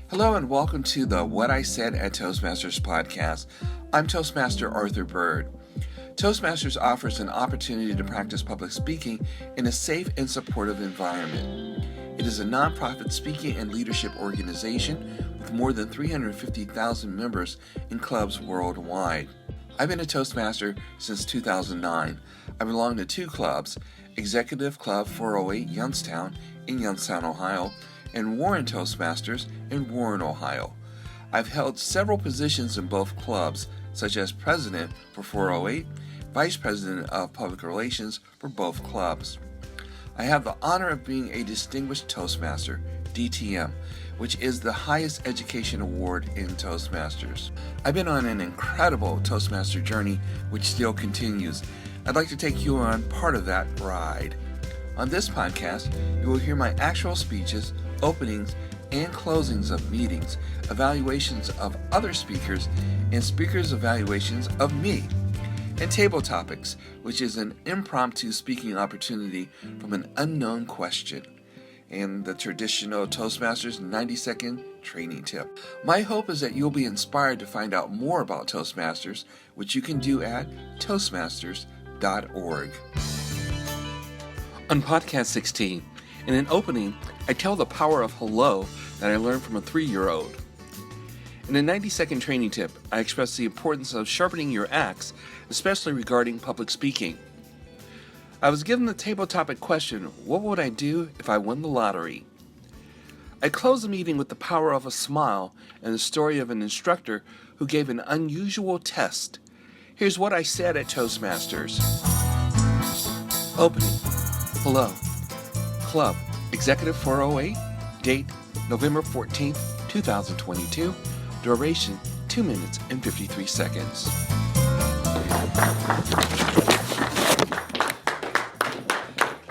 Hello and welcome to the What I Said at Toastmasters podcast. I'm Toastmaster Arthur Bird. Toastmasters offers an opportunity to practice public speaking in a safe and supportive environment. It is a nonprofit speaking and leadership organization with more than 350,000 members in clubs worldwide. I've been a Toastmaster since 2009. I belong to two clubs, Executive Club 408 Youngstown in Youngstown, Ohio, and Warren Toastmasters in Warren, Ohio. I've held several positions in both clubs, such as president for 408, vice president of public relations for both clubs. I have the honor of being a Distinguished Toastmaster, DTM, which is the highest education award in Toastmasters. I've been on an incredible Toastmaster journey, which still continues. I'd like to take you on part of that ride. On this podcast, you will hear my actual speeches, openings, and closings of meetings, evaluations of other speakers, and speakers' evaluations of me, and table topics, which is an impromptu speaking opportunity from an unknown question, and the traditional Toastmasters 90-second training tip. My hope is that you'll be inspired to find out more about Toastmasters, which you can do at toastmasters.org. On podcast 16, in an opening, I tell the power of hello that I learned from a 3-year-old. In a 90-second training tip, I express the importance of sharpening your axe, especially regarding public speaking. I was given the table topic question, what would I do if I won the lottery? I closed the meeting with the power of a smile and the story of an instructor who gave an unusual test. Here's what I said at Toastmasters. Opening. Hello. Club, Executive 408, date November 14th, 2022, duration 2 minutes and 53 seconds.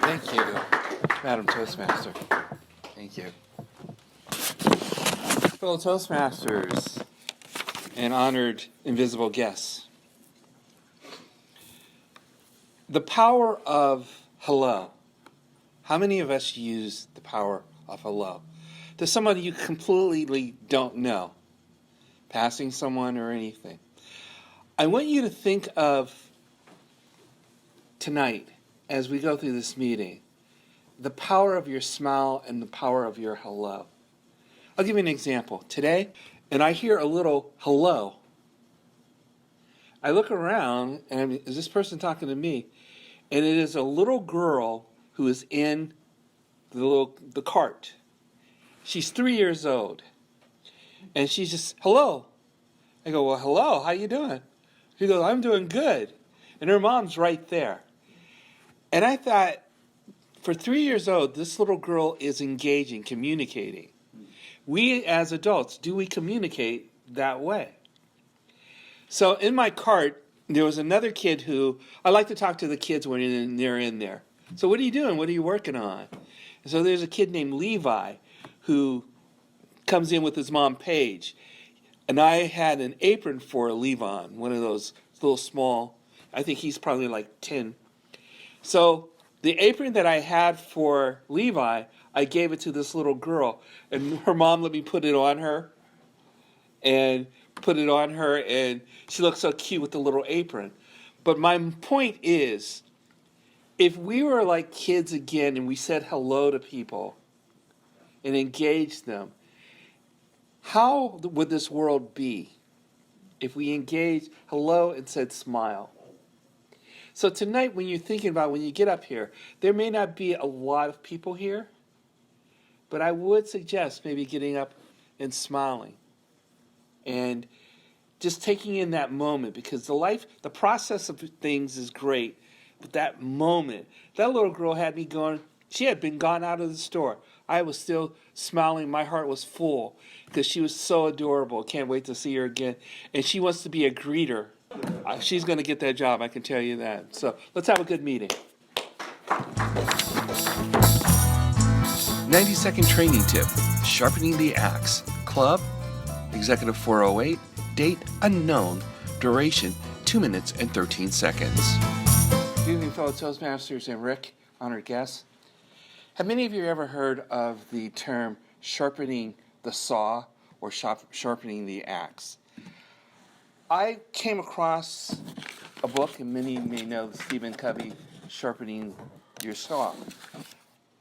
Thank you, Madam Toastmaster. Thank you. Fellow Toastmasters and honored invisible guests. The power of hello. How many of us use the power of hello to somebody you completely don't know, passing someone or anything? I want you to think of tonight, as we go through this meeting, the power of your smile and the power of your hello. I'll give you an example. Today, and I hear a little hello. I look around, and is this person talking to me? And it is a little girl who is in the cart. She's 3 years old. And she's just, hello. I go, well, hello, how you doing? She goes, I'm doing good. And her mom's right there. And I thought, for 3 years old, this little girl is engaging, communicating. We as adults, do we communicate that way? So in my cart, there was another kid who, I like to talk to the kids when they're in there. So what are you doing? What are you working on? And so there's a kid named Levi who comes in with his mom, Paige. And I had an apron for Levi, one of those little small, I think he's probably like 10. So the apron that I had for Levi, I gave it to this little girl. And her mom let me put it on her. And she looked so cute with the little apron. But my point is, if we were like kids again and we said hello to people and engaged them, how would this world be if we engaged hello and said smile? So tonight, when you're thinking about when you get up here, there may not be a lot of people here, but I would suggest maybe getting up and smiling and just taking in that moment, because the process of things is great. But that moment, that little girl had me going, she had been gone out of the store. I was still smiling. My heart was full because she was so adorable. Can't wait to see her again. And she wants to be a greeter. She's going to get that job, I can tell you that. So let's have a good meeting. 90-second training tip, sharpening the axe. Club, Executive 408, date unknown, duration 2 minutes and 13 seconds. Good evening, fellow Toastmasters and Rick, honored guests. Have many of you ever heard of the term sharpening the saw or sharpening the axe. I came across a book, and many may know Stephen Covey, Sharpening Your Saw.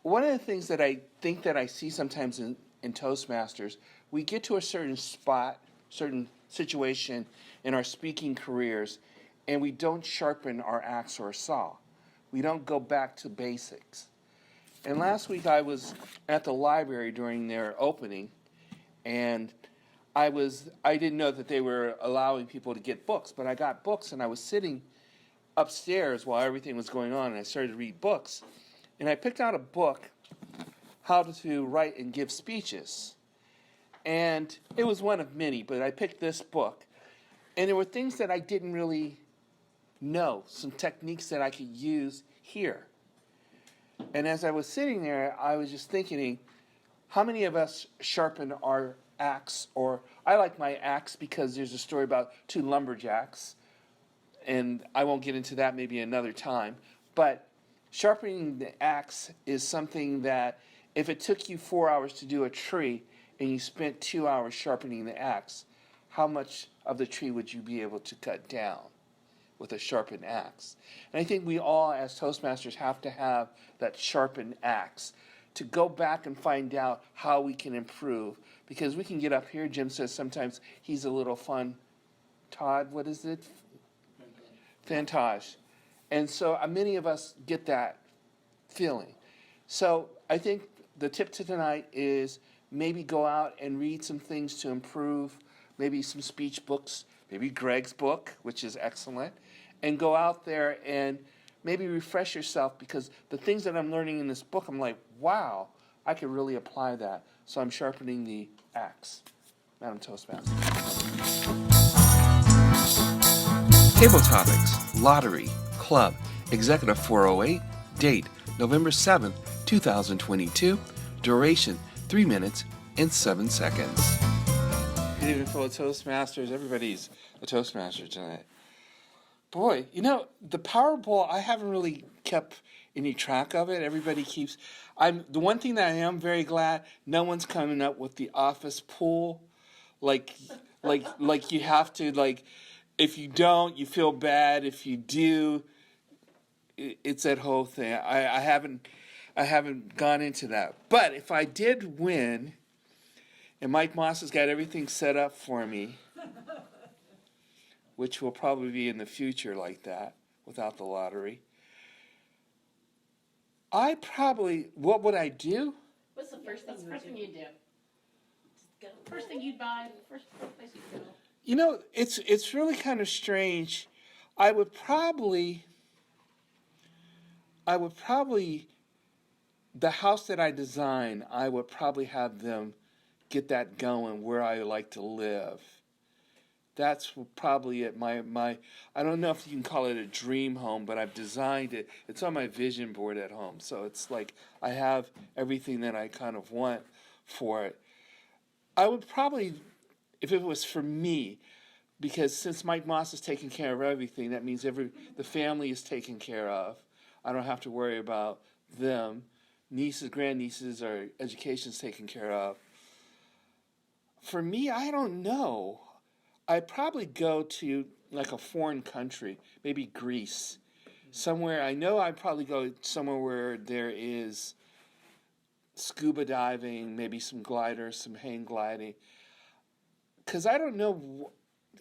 One of the things that I think that I see sometimes in Toastmasters, we get to a certain spot, certain situation in our speaking careers, and we don't sharpen our axe or saw. We don't go back to basics. And last week I was at the library during their opening, and I didn't know that they were allowing people to get books, but I got books, and I was sitting upstairs while everything was going on, and I started to read books. And I picked out a book, How to Write and Give Speeches. And it was one of many, but I picked this book. And there were things that I didn't really know, some techniques that I could use here. And as I was sitting there, I was just thinking, how many of us sharpen our axe? Or I like my axe because there's a story about two lumberjacks, and I won't get into that maybe another time. But sharpening the axe is something that if it took you 4 hours to do a tree and you spent 2 hours sharpening the axe, how much of the tree would you be able to cut down with a sharpened axe? And I think we all as Toastmasters have to have that sharpened axe to go back and find out how we can improve. Because we can get up here, Jim says sometimes he's a little fun. Todd, what is it? Fantage. And so many of us get that feeling. So I think the tip to tonight is maybe go out and read some things to improve, maybe some speech books, maybe Greg's book, which is excellent, and go out there and maybe refresh yourself, because the things that I'm learning in this book, I'm like, wow, I could really apply that. So I'm sharpening the axe. Madam Toastmaster. Table topics: lottery, club, executive 408, date November 7th, 2022, duration 3 minutes and 7 seconds. Good evening, fellow Toastmasters. Everybody's a Toastmaster tonight. Boy, the Powerball, I haven't really kept any track of it. Everybody keeps... The one thing that I am very glad, no one's coming up with the office pool. Like you have to, if you don't, you feel bad. If you do, it's that whole thing. I haven't gone into that. But if I did win, and Mike Moss has got everything set up for me, which will probably be in the future like that, without the lottery, what would I do? What's the first thing you'd do? First thing you'd buy, first place you'd go. It's really kind of strange. I would probably, the house that I design, I would probably have them get that going where I like to live. That's probably it. My I don't know if you can call it a dream home, but I've designed it. It's on my vision board at home. So it's like I have everything that I kind of want for it. I would probably, if it was for me, because since Mike Moss is taking care of everything, that means the family is taken care of. I don't have to worry about them. Nieces, grandnieces, or education's taken care of. For me, I don't know. I'd probably go to like a foreign country, maybe Greece. Somewhere, I know I'd probably go somewhere where there is scuba diving, maybe some gliders, some hang gliding. Because I don't know,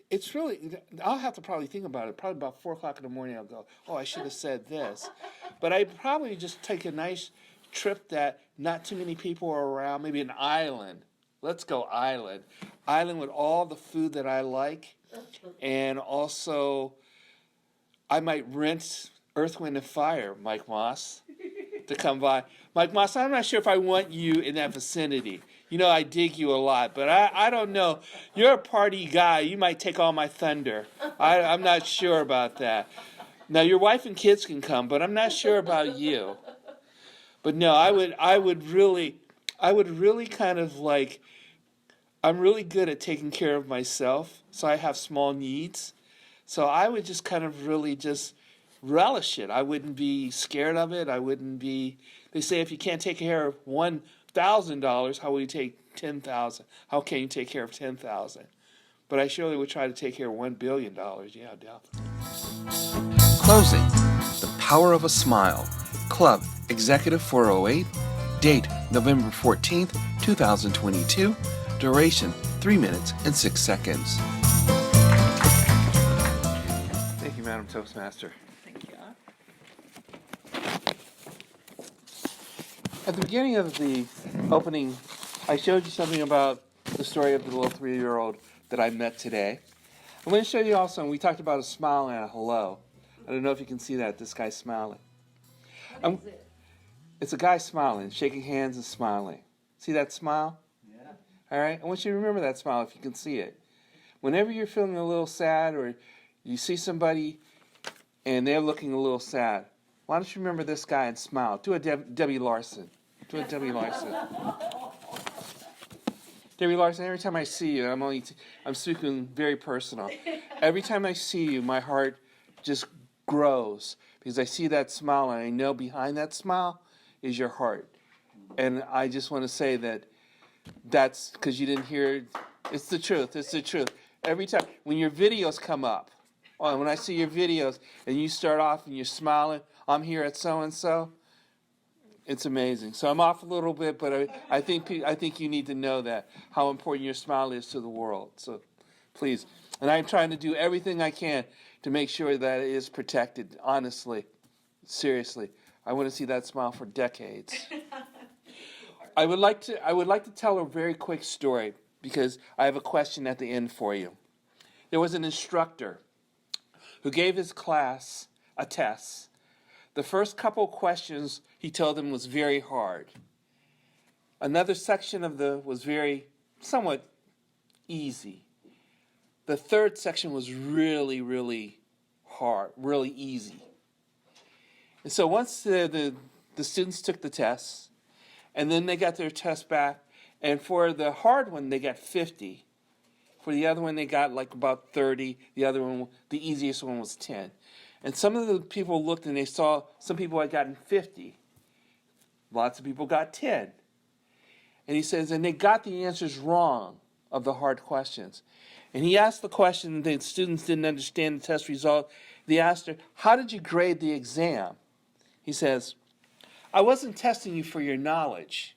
it's really, I'll have to probably think about it. Probably about 4 o'clock in the morning I'll go, oh, I should have said this. But I'd probably just take a nice trip that not too many people are around, maybe an island. Let's go island. Island with all the food that I like. And also, I might rent Earth, Wind, and Fire, Mike Moss, to come by. Mike Moss, I'm not sure if I want you in that vicinity. I dig you a lot, but I don't know. You're a party guy. You might take all my thunder. I'm not sure about that. Now, your wife and kids can come, but I'm not sure about you. But no, I would really kind of like... I'm really good at taking care of myself, so I have small needs. So I would just kind of really just relish it. I wouldn't be scared of it. I wouldn't be... They say if you can't take care of $1,000, how will you take 10,000. How can you take care of 10,000? But I surely would try to take care of $1 billion. Yeah, definitely. Closing. The Power of a Smile. Club Executive 408. Date November 14th, 2022. Duration 3 minutes and 6 seconds. Thank you, Madam Toastmaster. Thank you. At the beginning of the opening, I showed you something about the story of the little 3-year-old that I met today. I'm going to show you also, and we talked about a smile and a hello. I don't know if you can see that, this guy's smiling. What is it? It's a guy smiling, shaking hands and smiling. See that smile? Yeah. All right? I want you to remember that smile if you can see it. Whenever you're feeling a little sad or you see somebody and they're looking a little sad, why don't you remember this guy and smile? Do a Debbie Larson. Do a Debbie Larson. Debbie Larson, every time I see you, I'm speaking very personal. Every time I see you, my heart just grows because I see that smile and I know behind that smile is your heart. And I just want to say that's because you didn't hear. It's the truth. It's the truth. Every time when your videos come up, or when I see your videos and you start off and you're smiling, I'm here at so and so. It's amazing. So I'm off a little bit, but I think you need to know that how important your smile is to the world. So please, and I'm trying to do everything I can to make sure that it is protected. Honestly, seriously, I want to see that smile for decades. I would like to tell a very quick story because I have a question at the end for you. There was an instructor who gave his class a test. The first couple questions he told them was very hard. Another section was very somewhat easy. The third section was really, really hard, really easy. And so once the students took the test, and then they got their test back, and for the hard one they got 50. For the other one they got like about 30. The other one, the easiest one, was 10. And some of the people looked and they saw some people had gotten 50. Lots of people got 10. And he says, and they got the answers wrong of the hard questions. And he asked the question, the students didn't understand the test result. They asked her, how did you grade the exam? He says, I wasn't testing you for your knowledge.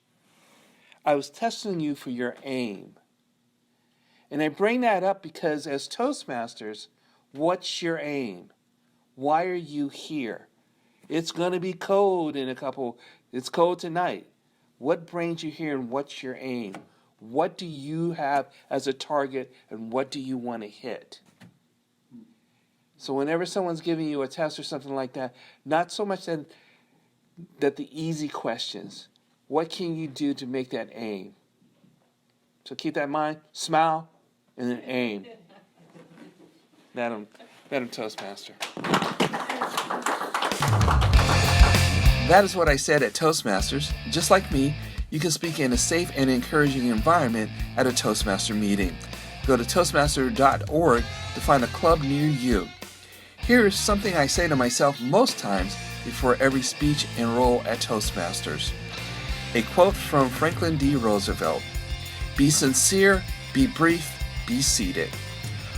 I was testing you for your aim. And I bring that up because as Toastmasters, what's your aim? Why are you here? It's going to be cold it's cold tonight. What brings you here and what's your aim? What do you have as a target and what do you want to hit? So whenever someone's giving you a test or something like that, not so much that the easy questions, what can you do to make that aim? So keep that in mind, smile, and then aim. Madam Toastmaster. That is what I said at Toastmasters. Just like me, you can speak in a safe and encouraging environment at a Toastmaster meeting. Go to toastmaster.org to find a club near you. Here is something I say to myself most times before every speech and role at Toastmasters. A quote from Franklin D. Roosevelt. Be sincere, be brief, be seated.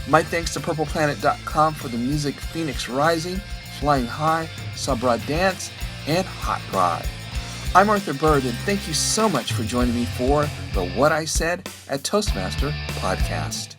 My thanks to PurplePlanet.com for the music Phoenix Rising, Flying High, Sabra Dance, and Hot Rod. I'm Arthur Bird, and thank you so much for joining me for the What I Said at Toastmaster podcast.